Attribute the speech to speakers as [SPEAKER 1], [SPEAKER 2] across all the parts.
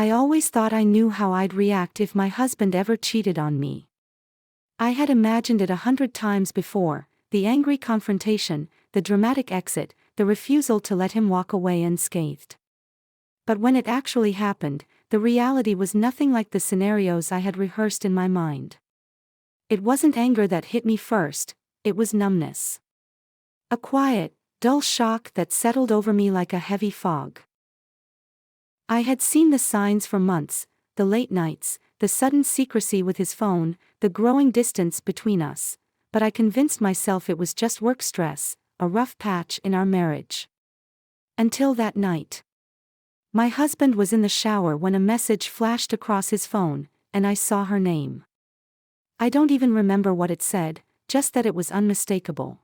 [SPEAKER 1] I always thought I knew how I'd react if my husband ever cheated on me. I had imagined it 100 times before, the angry confrontation, the dramatic exit, the refusal to let him walk away unscathed. But when it actually happened, the reality was nothing like the scenarios I had rehearsed in my mind. It wasn't anger that hit me first, it was numbness. A quiet, dull shock that settled over me like a heavy fog. I had seen the signs for months, the late nights, the sudden secrecy with his phone, the growing distance between us, but I convinced myself it was just work stress, a rough patch in our marriage. Until that night. My husband was in the shower when a message flashed across his phone, and I saw her name. I don't even remember what it said, just that it was unmistakable.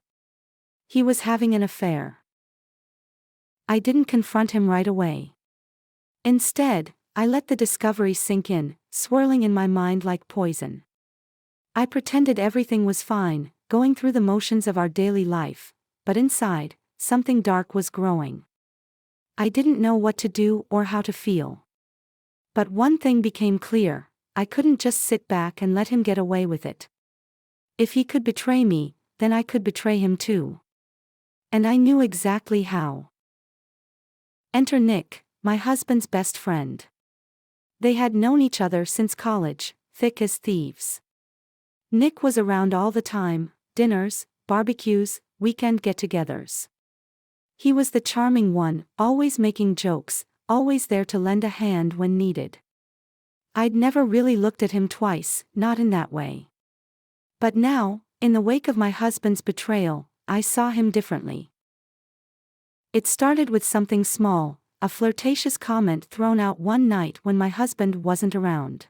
[SPEAKER 1] He was having an affair. I didn't confront him right away. Instead, I let the discovery sink in, swirling in my mind like poison. I pretended everything was fine, going through the motions of our daily life, but inside, something dark was growing. I didn't know what to do or how to feel. But one thing became clear, I couldn't just sit back and let him get away with it. If he could betray me, then I could betray him too. And I knew exactly how. Enter Nick, my husband's best friend. They had known each other since college, thick as thieves. Nick was around all the time, dinners, barbecues, weekend get-togethers. He was the charming one, always making jokes, always there to lend a hand when needed. I'd never really looked at him twice, not in that way. But now, in the wake of my husband's betrayal, I saw him differently. It started with something small, a flirtatious comment thrown out one night when my husband wasn't around.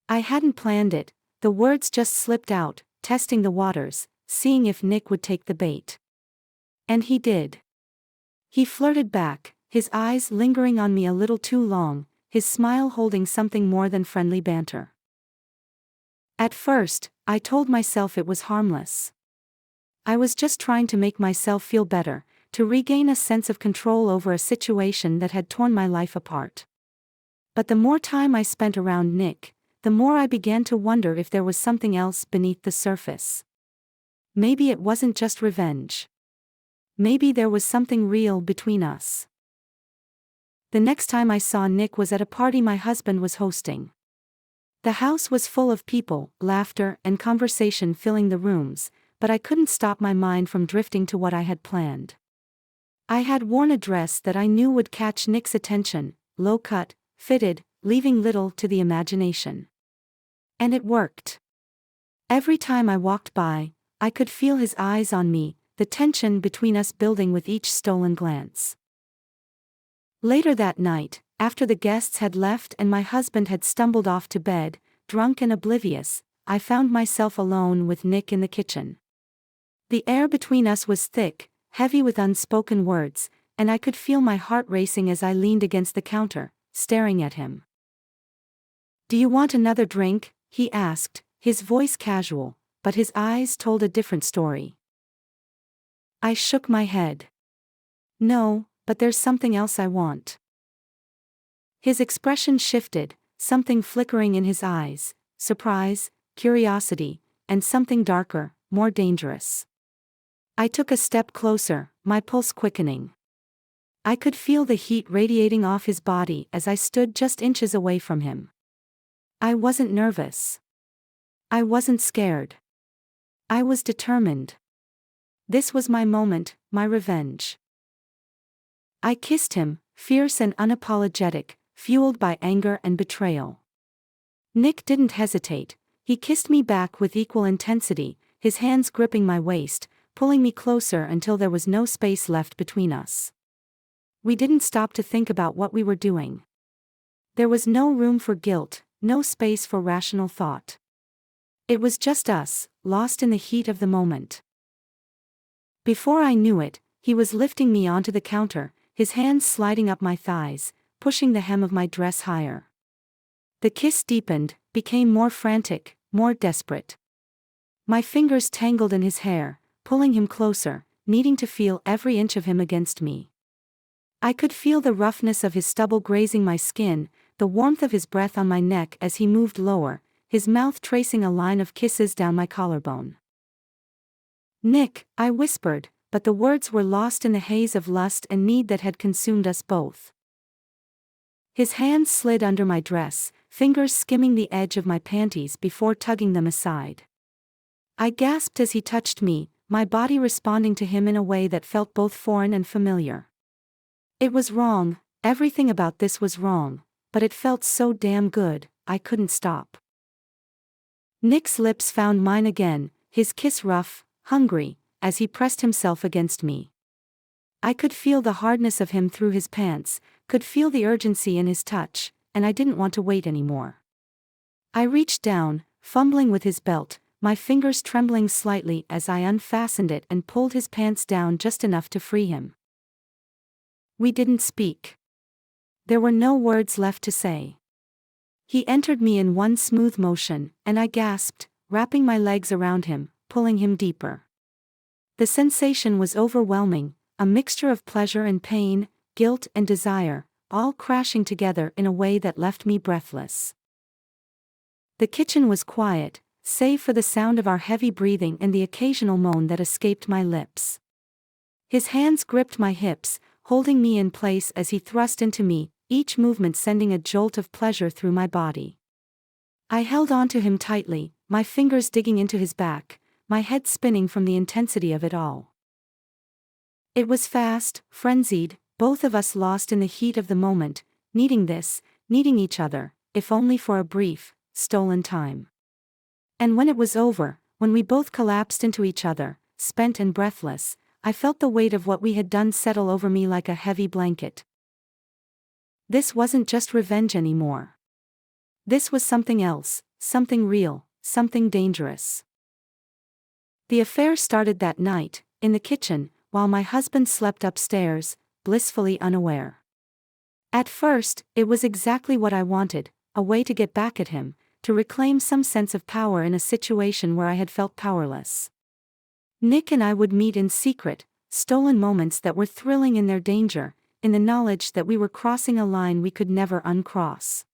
[SPEAKER 1] I hadn't planned it, the words just slipped out, testing the waters, seeing if Nick would take the bait. And he did. He flirted back, his eyes lingering on me a little too long, his smile holding something more than friendly banter. At first, I told myself it was harmless. I was just trying to make myself feel better, to regain a sense of control over a situation that had torn my life apart. But the more time I spent around Nick, the more I began to wonder if there was something else beneath the surface. Maybe it wasn't just revenge. Maybe there was something real between us. The next time I saw Nick was at a party my husband was hosting. The house was full of people, laughter and conversation filling the rooms, but I couldn't stop my mind from drifting to what I had planned. I had worn a dress that I knew would catch Nick's attention, low-cut, fitted, leaving little to the imagination. And it worked. Every time I walked by, I could feel his eyes on me, the tension between us building with each stolen glance. Later that night, after the guests had left and my husband had stumbled off to bed, drunk and oblivious, I found myself alone with Nick in the kitchen. The air between us was thick, heavy with unspoken words, and I could feel my heart racing as I leaned against the counter, staring at him. "Do you want another drink?" he asked, his voice casual, but his eyes told a different story. I shook my head. "No, but there's something else I want." His expression shifted, something flickering in his eyes, surprise, curiosity, and something darker, more dangerous. I took a step closer, my pulse quickening. I could feel the heat radiating off his body as I stood just inches away from him. I wasn't nervous. I wasn't scared. I was determined. This was my moment, my revenge. I kissed him, fierce and unapologetic, fueled by anger and betrayal. Nick didn't hesitate, he kissed me back with equal intensity, his hands gripping my waist, pulling me closer until there was no space left between us. We didn't stop to think about what we were doing. There was no room for guilt, no space for rational thought. It was just us, lost in the heat of the moment. Before I knew it, he was lifting me onto the counter, his hands sliding up my thighs, pushing the hem of my dress higher. The kiss deepened, became more frantic, more desperate. My fingers tangled in his hair, pulling him closer, needing to feel every inch of him against me. I could feel the roughness of his stubble grazing my skin, the warmth of his breath on my neck as he moved lower, his mouth tracing a line of kisses down my collarbone. "Nick," I whispered, but the words were lost in the haze of lust and need that had consumed us both. His hands slid under my dress, fingers skimming the edge of my panties before tugging them aside. I gasped as he touched me, my body responding to him in a way that felt both foreign and familiar. It was wrong, everything about this was wrong, but it felt so damn good, I couldn't stop. Nick's lips found mine again, his kiss rough, hungry, as he pressed himself against me. I could feel the hardness of him through his pants, could feel the urgency in his touch, and I didn't want to wait anymore. I reached down, fumbling with his belt, my fingers trembling slightly as I unfastened it and pulled his pants down just enough to free him. We didn't speak. There were no words left to say. He entered me in one smooth motion, and I gasped, wrapping my legs around him, pulling him deeper. The sensation was overwhelming, a mixture of pleasure and pain, guilt and desire, all crashing together in a way that left me breathless. The kitchen was quiet, save for the sound of our heavy breathing and the occasional moan that escaped my lips. His hands gripped my hips, holding me in place as he thrust into me, each movement sending a jolt of pleasure through my body. I held on to him tightly, my fingers digging into his back, my head spinning from the intensity of it all. It was fast, frenzied, both of us lost in the heat of the moment, needing this, needing each other, if only for a brief, stolen time. And when it was over, when we both collapsed into each other, spent and breathless, I felt the weight of what we had done settle over me like a heavy blanket. This wasn't just revenge anymore. This was something else, something real, something dangerous. The affair started that night, in the kitchen, while my husband slept upstairs, blissfully unaware. At first, it was exactly what I wanted, a way to get back at him, to reclaim some sense of power in a situation where I had felt powerless. Nick and I would meet in secret, stolen moments that were thrilling in their danger, in the knowledge that we were crossing a line we could never uncross.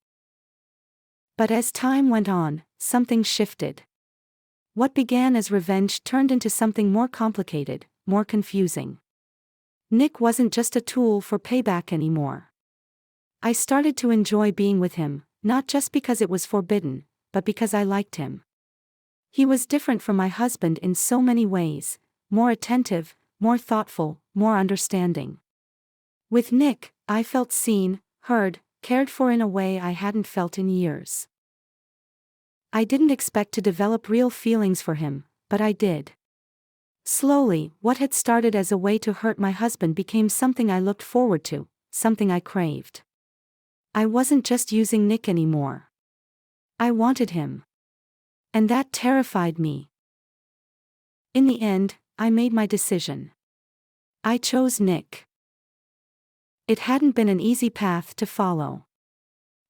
[SPEAKER 1] But as time went on, something shifted. What began as revenge turned into something more complicated, more confusing. Nick wasn't just a tool for payback anymore. I started to enjoy being with him, not just because it was forbidden, but because I liked him. He was different from my husband in so many ways, more attentive, more thoughtful, more understanding. With Nick, I felt seen, heard, cared for in a way I hadn't felt in years. I didn't expect to develop real feelings for him, but I did. Slowly, what had started as a way to hurt my husband became something I looked forward to, something I craved. I wasn't just using Nick anymore. I wanted him. And that terrified me. In the end, I made my decision. I chose Nick. It hadn't been an easy path to follow.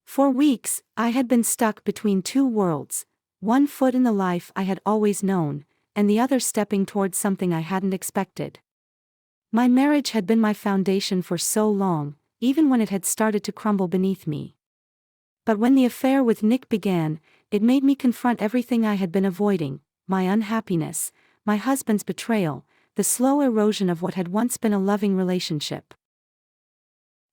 [SPEAKER 1] For weeks, I had been stuck between two worlds, one foot in the life I had always known, and the other stepping towards something I hadn't expected. My marriage had been my foundation for so long, even when it had started to crumble beneath me. But when the affair with Nick began, it made me confront everything I had been avoiding, my unhappiness, my husband's betrayal, the slow erosion of what had once been a loving relationship.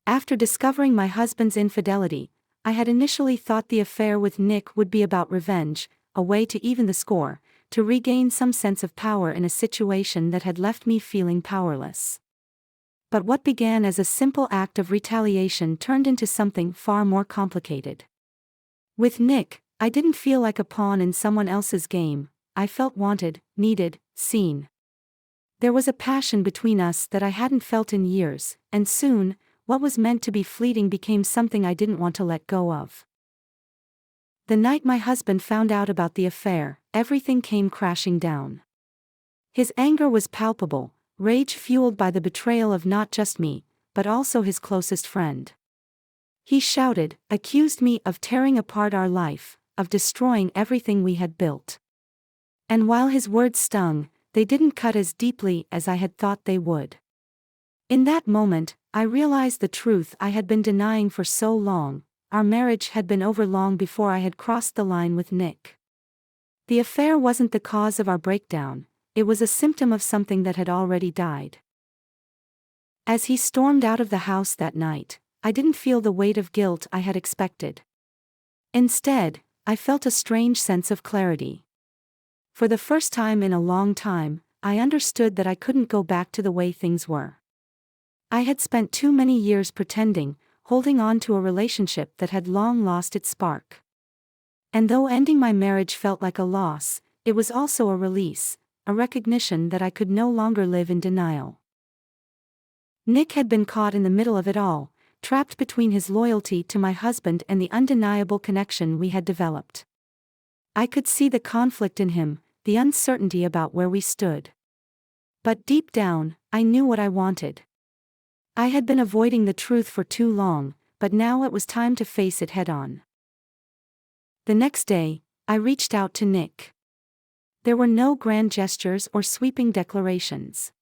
[SPEAKER 1] After discovering my husband's infidelity, I had initially thought the affair with Nick would be about revenge, a way to even the score, to regain some sense of power in a situation that had left me feeling powerless. But what began as a simple act of retaliation turned into something far more complicated. With Nick, I didn't feel like a pawn in someone else's game, I felt wanted, needed, seen. There was a passion between us that I hadn't felt in years, and soon, what was meant to be fleeting became something I didn't want to let go of. The night my husband found out about the affair, everything came crashing down. His anger was palpable, rage fueled by the betrayal of not just me, but also his closest friend. He shouted, accused me of tearing apart our life, of destroying everything we had built. And while his words stung, they didn't cut as deeply as I had thought they would. In that moment, I realized the truth I had been denying for so long. our marriage had been over long before I had crossed the line with Nick. The affair wasn't the cause of our breakdown, it was a symptom of something that had already died. As he stormed out of the house that night, I didn't feel the weight of guilt I had expected. Instead, I felt a strange sense of clarity. For the first time in a long time, I understood that I couldn't go back to the way things were. I had spent too many years pretending, holding on to a relationship that had long lost its spark. And though ending my marriage felt like a loss, it was also a release, a recognition that I could no longer live in denial. Nick had been caught in the middle of it all, trapped between his loyalty to my husband and the undeniable connection we had developed. I could see the conflict in him, the uncertainty about where we stood. But deep down, I knew what I wanted. I had been avoiding the truth for too long, but now it was time to face it head-on. The next day, I reached out to Nick. There were no grand gestures or sweeping declarations.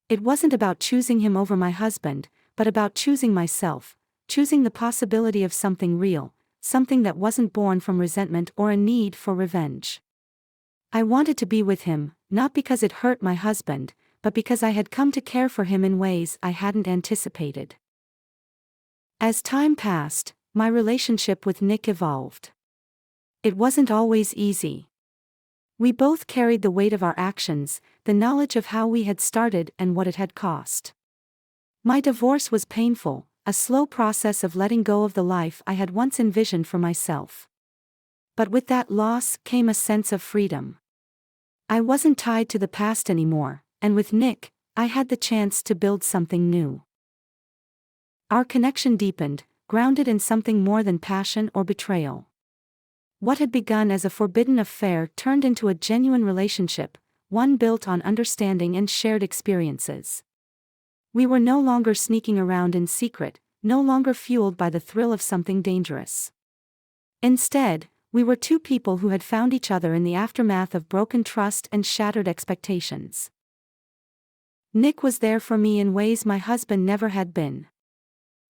[SPEAKER 1] It wasn't about choosing him over my husband, but about choosing myself, choosing the possibility of something real, something that wasn't born from resentment or a need for revenge. I wanted to be with him, not because it hurt my husband, but because I had come to care for him in ways I hadn't anticipated. As time passed, my relationship with Nick evolved. It wasn't always easy. We both carried the weight of our actions, the knowledge of how we had started and what it had cost. My divorce was painful, a slow process of letting go of the life I had once envisioned for myself. But with that loss came a sense of freedom. I wasn't tied to the past anymore, and with Nick, I had the chance to build something new. Our connection deepened, grounded in something more than passion or betrayal. What had begun as a forbidden affair turned into a genuine relationship, one built on understanding and shared experiences. We were no longer sneaking around in secret, no longer fueled by the thrill of something dangerous. Instead, we were two people who had found each other in the aftermath of broken trust and shattered expectations. Nick was there for me in ways my husband never had been.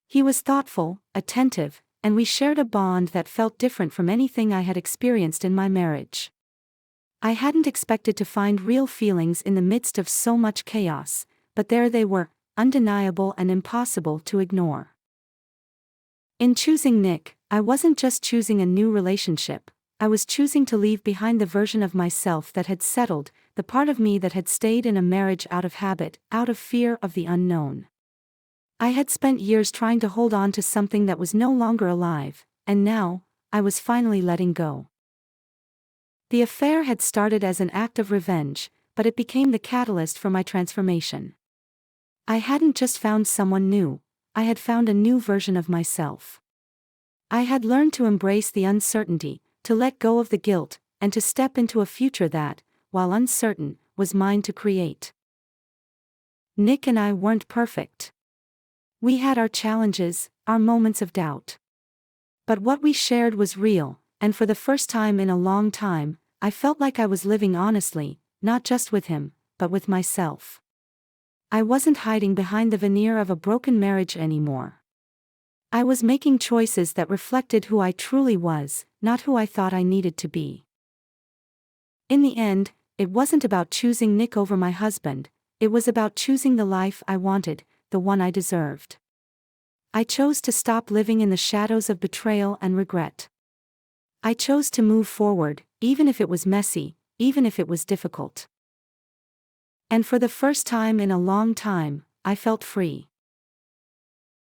[SPEAKER 1] He was thoughtful, attentive, and we shared a bond that felt different from anything I had experienced in my marriage. I hadn't expected to find real feelings in the midst of so much chaos, but there they were, undeniable and impossible to ignore. In choosing Nick, I wasn't just choosing a new relationship, I was choosing to leave behind the version of myself that had settled, the part of me that had stayed in a marriage out of habit, out of fear of the unknown. I had spent years trying to hold on to something that was no longer alive, and now, I was finally letting go. The affair had started as an act of revenge, but it became the catalyst for my transformation. I hadn't just found someone new, I had found a new version of myself. I had learned to embrace the uncertainty, to let go of the guilt, and to step into a future that, while uncertain, was mine to create. Nick and I weren't perfect. We had our challenges, our moments of doubt. But what we shared was real, and for the first time in a long time, I felt like I was living honestly, not just with him, but with myself. I wasn't hiding behind the veneer of a broken marriage anymore. I was making choices that reflected who I truly was, not who I thought I needed to be. In the end, it wasn't about choosing Nick over my husband, it was about choosing the life I wanted, the one I deserved. I chose to stop living in the shadows of betrayal and regret. I chose to move forward, even if it was messy, even if it was difficult. And for the first time in a long time, I felt free.